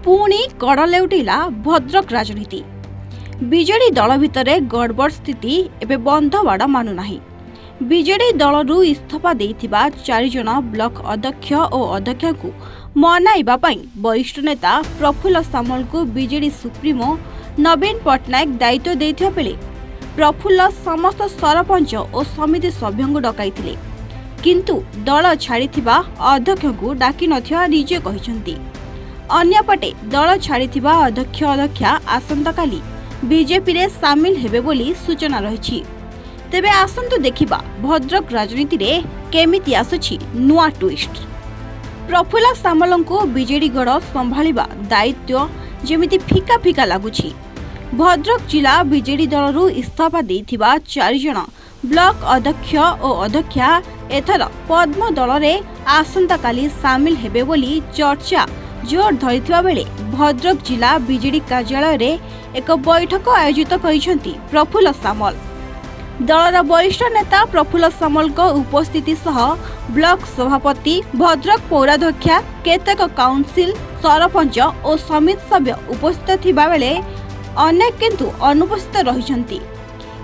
पुणी कड़ लेउटिला भद्रक राजनीति। बीजेडी दल भितर गड़बड़ स्थिति एवं बंधवाड़ मानुना। बीजेडी दलरू इस्तीफा देइथिबा 4 जन ब्लॉक अध्यक्ष और अध्यक्ष को मनाइबा पई वरिष्ठ नेता प्रफुल्ल सामल को बीजेडी सुप्रीमो नवीन पट्टनायक दायित्व देइथिबा बेले प्रफुल्ल समस्त सरपंच और समिति सभ्यों डकाइथिले, किंतु दल छाड़िथिबा अध्यक्ष को डाकी नथिबा निजे कहिसंती। अन्यपटे दल छाड़िथिबा अध्यक्ष अध्यक्षा आसंताकाली बीजेपी रे सामिल हेबे बोली सूचना रहिछि। तेबे आसंतु देखिबा भद्रक राजनीति रे केमिति आसुछि नुआ ट्विस्ट। प्रफुल्ल सामल को बीजेडी गड़ संभाळिबा दायित्व जेमिति फिका फिका लागुछि। भद्रक जिला बीजेडी दलरू इस्तीफा देइथिबा 4 जन ब्लॉक अध्यक्ष और अध्यक्षा एथर पद्म दल रे आसंताकाली सामिल हेबे बोली चर्चा जोर धरिथिबा बेले भद्रक जिला बीजेडी कार्यालय रे एक बैठक आयोजित करिसेंती प्रफुल्ल सामल। दलर वरिष्ठ नेता प्रफुल्ल सामल को उपस्थिति सह ब्लॉक सभापति, भद्रक पौराध्यक्षा, केतेक काउंसिल, सरपंच और समिति सभ्य उपस्थित थिबा बेले अनेक किंतु अनुपस्थित रहिसेंती।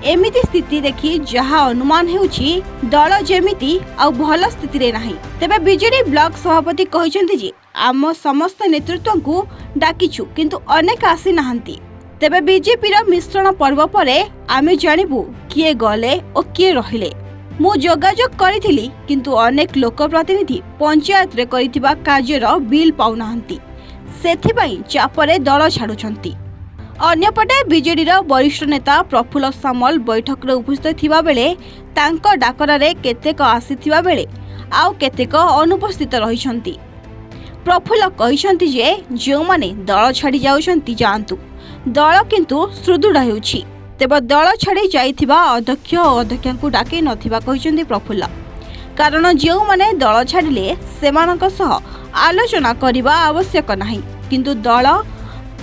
एमिति स्थिति देखि जहा अनुमान हेउछि दल जेमिति आ भल स्थिति रे नाही। तेबे बीजेडी ब्लॉक सभापति कहिसेंती जे आम समस्त नेतृत्व को डाकिछु किंतु अनेक आसी नाहंती। तेबे बीजेपी रा मिश्रण पर्व परे आमे जानिबु किए गले और किए रहिले। मु जोगाजोग करिथिली किंतु अनेक लोक प्रतिनिधि पंचायत रे करिथिबा कार्यर बिल पाउ नाहंती, सेथिबाई चापरे दल छाडुछंती। अन्यपटे बीजेडी रा वरिष्ठ नेता प्रफुल्ल सामल बैठक रे उपस्थित थिबा बेले तांको डाकरा रे केतेक आसीथिबा बेले आउ केतेक अनुपस्थित रहिछंती। प्रफुल्ल कहिसंती जे जो माने दल छाड़ी जाउछंती जांतु, दल किंतु सुदृढ़ हेउछि। तेबे दल छाड़ी जाइथिबा अध्यक्ष और अध्यक्षा को डाके नथिबा कहिसंती प्रफुल्ल। कारण जो माने दल छाड़िले सेमानक सह आलोचना करिबा आवश्यक नाही, किंतु दल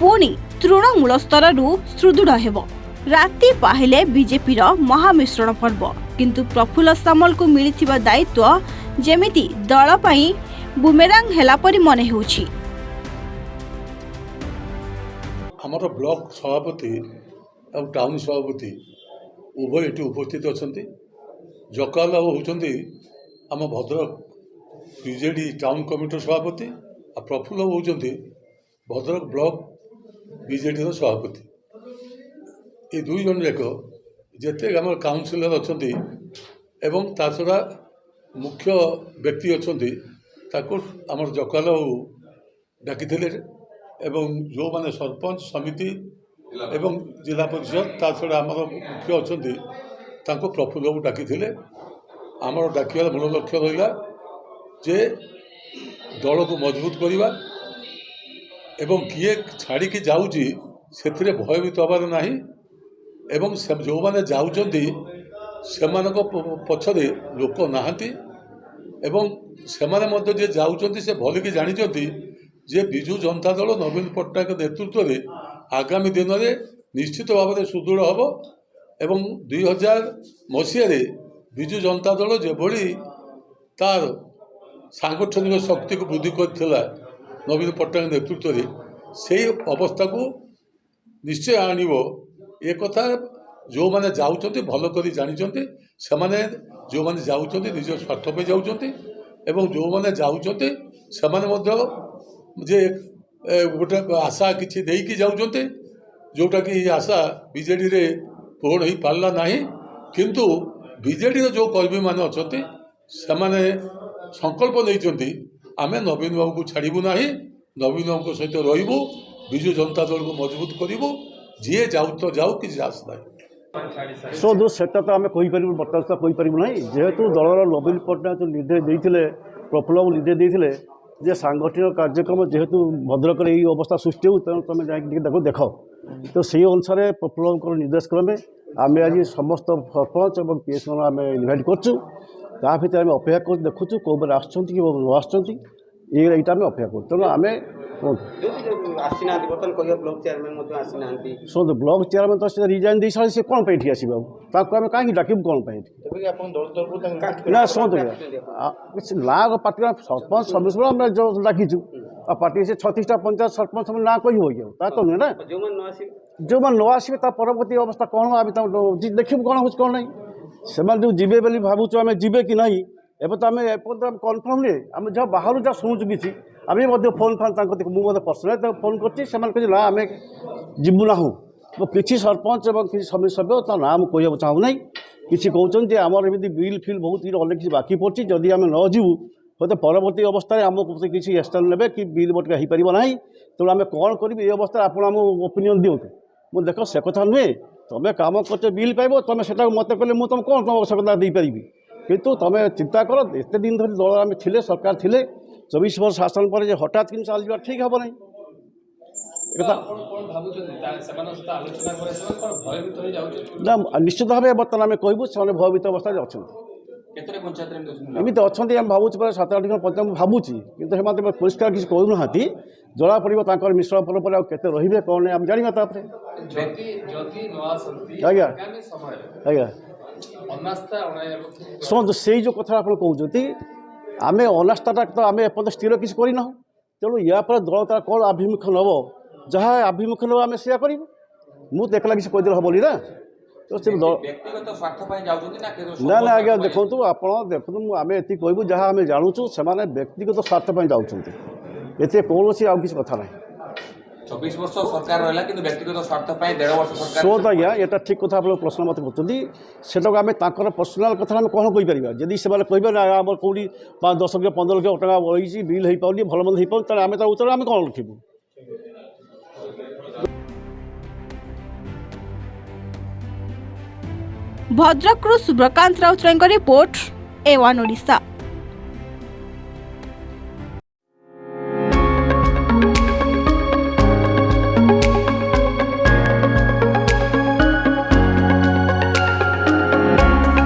पुणी तृणमूल स्तररू सुदृढ़ हेबो। राति पाहिले बीजेपी रो महामिश्रण पर्व, किंतु प्रफुल्ल सामल को मिलिथिबा दायित्व जेमिति दल पई बुमेरांग हेला परि मने हेउछि। हमर ब्लॉक सभापति और टाउन सभापति उभय एटी उपस्थित अछंती। जकाल होउछंती हम भद्रक बीजेडी टाउन कमिटी सभापति आ प्रफुल्ल होउछंती भद्रक ब्लॉक बीजेडी सभापति। ये दुई जन जाक जेते आम काउनसिलर अछंती एवं ता छड़ा मुख्य व्यक्ति अछंती ताको आमर जकाल डाकिथिले एवं जो माने सरपंच समिति एवं जिला परिषद ता छड़ा आमर मुख्य अछंती ताको प्रफुल्ल को डाकिथिले। आमर डाकियार मूल लक्ष्य रहिला जे दल को मजबूत करिबा एवं किए छाड़ी जाऊँगी से भयभीत हबार नहीं एवं जो मैंने जाऊँगी से पछरे लोक नाहंती एवं से जे जाऊँगी से भलिकी जानी जे विजु जनता दल नवीन पट्टनायक नेतृत्व में आगामी दिन में निश्चित भाव में सुदृढ़ हम एवं 2000 मसीह विजु जनता दल जेभली तार सांगठनिक शक्ति को वृद्धि करथिला नवीन पट्टनायक नेतृत्व में से अवस्था को निश्चय आणव। ए कथा जो मैंने जाऊँच भल कर जानी से माने जो मैंने जाऊँच निज स्वार्थ पे जाऊँच एवं जो मैंने जाऊँच से जे गोटे आशा किसी देकी जाऊँच जोटा कि आशा बीजेडी रे पूर्ण हो पारा ना, किंतु बीजेडी जो कर्मी मैंने अच्छा से संकल्प नहीं आम नवीन बाबू को छाड़ू ना, नवीन बाबू सहित रहीबू, विजु जनता दल को मजबूत करूँ, जी जाऊ तो जाऊ कि आस ना। शोधु सेटा तो आम कहीपर बर्तमान सुधा कहीपर ना, जेहेतु दलर नवीन पट्टनायक निर्देश देते प्रफुल्ल को निर्देश देते जे सांगठनिक कार्यक्रम जेहेतु भद्रक अवस्था सृष्टि हो तेणु तुम जाके देख तो से अनुसार प्रफुल्ल निर्देश क्रमे आम आज समस्त सरपंच और पीएस आम इनभाइट करूँ ता भर आम अपेक्षा कर देखुँ कौ बार आसान कि न आसान यहाँ आम अपेक्षा करूँ तेणु आम शुणु ब्लॉक चेयरमैन तो से रिजाइन दे सारी से कौन पे आसो आम कहीं डाकू कौन ना शुणु ना पार्टी सरपंच समिति डाकिचु ଆଉ ପାର୍ଟି ସେ 36ଟା ପଞ୍ଚାୟତ ସରପଞ୍ଚ ନାଁ କହିବ କି ଆଉ ତା ତ ନୁହେଁ ନା ଯେଉଁମାନେ ନ ଆସିବେ ତା ପରବର୍ତ୍ତୀ ଅବସ୍ଥା କ'ଣ ଆମେ ଦେଖିବୁ କ'ଣ ହେଉଛି କ'ଣ ନାହିଁ ସେମାନେ ଯେଉଁ ଯିବେ ବୋଲି ଭାବୁଛୁ ଆମେ ଯିବେ କି ନାହିଁ ଏବେ ତ ଆମେ ଏପର୍ଯ୍ୟନ୍ତ ଆମେ କନଫର୍ମ ନୁହେଁ ଆମେ ଯାହା ବାହାରୁ ଯାହା ଶୁଣୁଛୁ କିଛି ଆମେ ମଧ୍ୟ ଫୋନ୍ ଫାନ୍ ତାଙ୍କ ମୁଁ ମଧ୍ୟ ପର୍ସନାଲି ତାଙ୍କୁ ଫୋନ୍ କରିଛି ସେମାନେ କହିଲେ ନା ଆମେ ଯିବୁ ନାହୁଁ ମୁଁ କିଛି ସରପଞ୍ଚ ଏବଂ କିଛି ସମିତି ସଭ୍ୟ ତା ନାଁ ମୁଁ କହିବାକୁ ଚାହୁଁନାହିଁ କିଛି କହୁଛନ୍ତି ଯେ ଆମର ଏମିତି ବିଲ୍ ଫିଲ୍ ବହୁତ ଅନେକ କିଛି ବାକି ପଡ଼ିଛି ଯଦି ଆମେ ନ ଯିବୁ ହୁଏତ ପରବର୍ତ୍ତୀ ଅବସ୍ଥାରେ ଆମ ପ୍ରତି କିଛି ଆକ୍ସନ୍ ନେବେ କି ବିଲ୍ ବଟିକା ହୋଇପାରିବ ନାହିଁ ତେଣୁ ଆମେ କ'ଣ କରିବୁ ଏ ଅବସ୍ଥାରେ ଆପଣ ଆମ ଓପିନିଅନ୍ ଦିଅନ୍ତୁ ମୁଁ ଦେଖ ସେ କଥା ନୁହେଁ ତୁମେ କାମ କରୁଛ ବିଲ୍ ପାଇବ ତୁମେ ସେଟାକୁ ମୋତେ କହିଲେ ମୁଁ ତୁମ କ'ଣ ତୁମ ସେ କଥା ଦେଇପାରିବି କିନ୍ତୁ ତୁମେ ଚିନ୍ତା କର ଏତେ ଦିନ ଧରି ଦଳ ଆମେ ଥିଲେ ସରକାର ଥିଲେ 24 ବର୍ଷ ଶାସନ ପରେ ଯେ ହଠାତ୍ କିନ୍ତୁ ଚାଲିଯିବା ଠିକ୍ ହେବ ନାହିଁ ନା ନିଶ୍ଚିତ ଭାବେ ବର୍ତ୍ତମାନ ଆମେ କହିବୁ ସେମାନେ ଭୟଭୀତ ଅବସ୍ଥାରେ ଅଛନ୍ତି ଏମିତି ଅଛନ୍ତି ଆମେ ଭାବୁଛୁ ପ୍ରାୟ 7-8 ଜଣ ପଞ୍ଚାୟତ ମୁଁ ଭାବୁଛି କିନ୍ତୁ ସେମାନେ ପରିଷ୍କାର କିଛି କରୁନାହାନ୍ତି ଜଣାପଡ଼ିବ ତାଙ୍କର ମିଶ୍ରଣ ପରେ ଆଉ କେତେ ରହିବେ କ'ଣ ନାହିଁ ଆମେ ଜାଣିବା ତାପରେ ଆଜ୍ଞା ଆଜ୍ଞା ଶୁଣନ୍ତୁ ସେଇ ଯେଉଁ କଥା ଆପଣ କହୁଛନ୍ତି ଆମେ ଅନାସ୍ଥାଟା ତ ଆମେ ଏପର୍ଯ୍ୟନ୍ତ ସ୍ଥିର କିଛି କରିନାହୁଁ ତେଣୁ ୟା ପରେ ଦଳ ତାର କ'ଣ ଆଭିମୁଖ୍ୟ ନେବ ଯାହା ଆଭିମୁଖ୍ୟ ନେବ ଆମେ ସେଇଆ କରିବୁ ମୁଁ ଦେଖିଲା କିଛି କହିଦେଲେ ହେବନି ନା ତ ସେ ନା ନା ଆଜ୍ଞା ଦେଖନ୍ତୁ ଆପଣ ଦେଖନ୍ତୁ ଆମେ ଏତିକି କହିବୁ ଯାହା ଆମେ ଜାଣୁଛୁ ସେମାନେ ବ୍ୟକ୍ତିଗତ ସ୍ୱାର୍ଥ ପାଇଁ ଯାଉଛନ୍ତି ଏଥିରେ କୌଣସି ଆଉ କିଛି କଥା ନାହିଁ 24 ବର୍ଷ ସରକାର ରହିଲା କିନ୍ତୁ ବ୍ୟକ୍ତିଗତ ସ୍ୱାର୍ଥ ପାଇଁ 1.5 ବର୍ଷ ସରକାର ଶୁଣନ୍ତୁ ଆଜ୍ଞା ଏଇଟା ଠିକ୍ କଥା ଆପଣ ପ୍ରଶ୍ନ ମୋତେ କରୁଛନ୍ତି ସେଟାକୁ ଆମେ ତାଙ୍କର ପର୍ସନାଲ୍ କଥା ଆମେ କ'ଣ କହିପାରିବା ଯଦି ସେମାନେ କହିବେ ନା ଆମର କେଉଁଠି 5-10 ଲକ୍ଷ 15 ଲକ୍ଷ ଟଙ୍କା ରହିଛି ବିଲ୍ ହେଇପାରୁନି ଭଲ ମନ୍ଦ ହେଇପାରୁନି ତାହେଲେ ଆମେ ତା ଉତ୍ତର ଆମେ କ'ଣ ଲେଖିବୁ। ଭଦ୍ରକରୁ ସୁବ୍ରକାନ୍ତ ରାଉତରାୟଙ୍କ ରିପୋର୍ଟ A1 ଓଡ଼ିଶା।